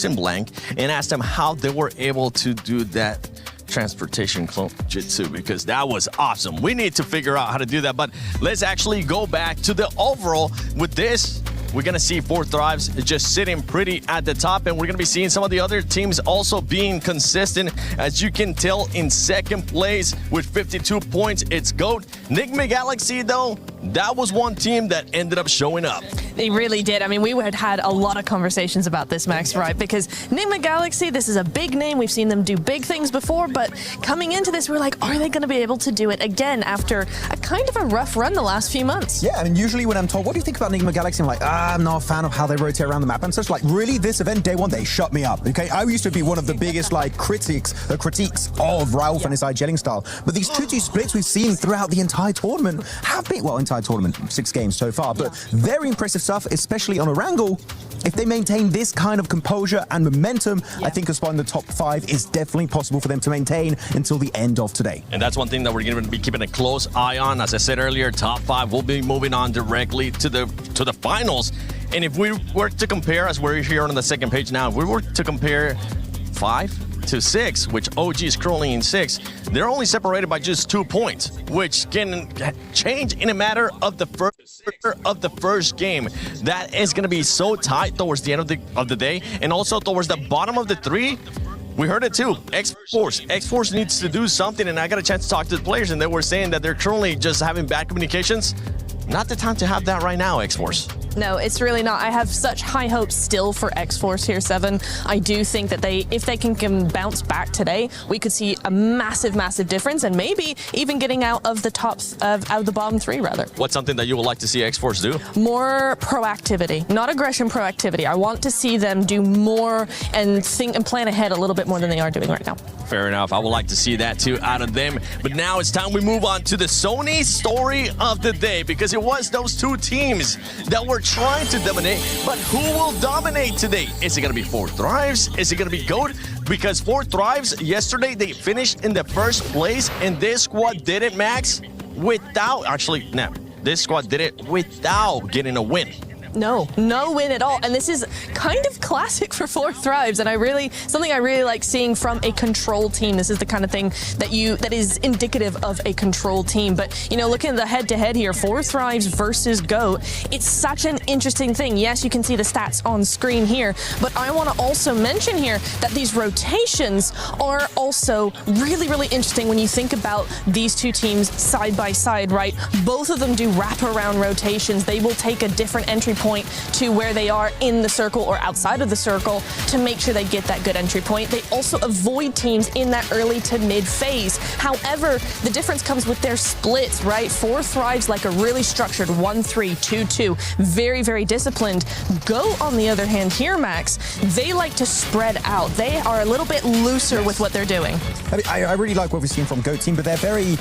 in blank and asked them how they were able to do that transportation jitsu, because that was awesome. We need to figure out how to do that, but let's actually go back to the overall. With this, we're going to see Four Thrives just sitting pretty at the top, and we're going to be seeing some of the other teams also being consistent. As you can tell, in second place with 52 points, it's GOAT. Enigma Galaxy, though, that was one team that ended up showing up. They really did. I mean, we had a lot of conversations about this, Max, right? Because Enigma Galaxy, this is a big name. We've seen them do big things before, but coming into this, we're like, are they going to be able to do it again after a kind of a rough run the last few months? Yeah, I mean, usually when I'm told, what do you think about Enigma Galaxy? I'm like, I'm not a fan of how they rotate around the map. And so it's like, really, this event, day one, they shut me up, okay? I used to be one of the biggest, like, critiques of Ralph and his gelling style. But these 2-2 splits we've seen throughout the entire tournament have been, well, entire tournament, 6 games so far, but very impressive stuff, especially on a Wrangle. If they maintain this kind of composure and momentum, I think a spot in the top 5 is definitely possible for them to maintain until the end of today. And that's one thing that we're going to be keeping a close eye on. As I said earlier, top 5 will be moving on directly to the finals. And if we were to compare, as we're here on the second page now, if we were to compare 5 to 6, which OG is currently in 6, they're only separated by just 2 points, which can change in a matter of the first game. That is going to be so tight towards the end of the day, and also towards the bottom of the 3. We heard it too. X-Force needs to do something, and I got a chance to talk to the players, and they were saying that they're currently just having bad communications. Not the time to have that right now, X-Force. No, it's really not. I have such high hopes still for X-Force here, 7. I do think that if they can bounce back today, we could see a massive, massive difference, and maybe even getting out of the out of the bottom 3, rather. What's something that you would like to see X-Force do? More proactivity, not aggression, proactivity. I want to see them do more and think and plan ahead a little bit more than they are doing right now. Fair enough. I would like to see that too out of them. But now it's time we move on to the Sony story of the day, because it was those 2 teams that were trying to dominate, but who will dominate today? Is it going to be Four Thrives? Is it going to be GOAT? Because Four Thrives, yesterday, they finished in the first place, and this squad did it, Max, without, actually, no, this squad did it without getting a win. No win at all, and this is kind of classic for Four Thrives, and something I really like seeing from a control team. This is the kind of thing that is indicative of a control team. But you know, looking at the head-to-head here, Four Thrives versus GOAT, it's such an interesting thing. Yes, you can see the stats on screen here, but I want to also mention here that these rotations are also really, really interesting when you think about these 2 teams side by side, right? Both of them do wraparound rotations. They will take a different entry point to where they are in the circle or outside of the circle to make sure they get that good entry point. They also avoid teams in that early to mid phase. However, the difference comes with their splits, right? Four Thrives like a really structured 1-3, 2-2, very, very disciplined. GOAT, on the other hand here, Max, they like to spread out. They are a little bit looser with what they're doing. I really like what we've seen from GOAT team, but they're very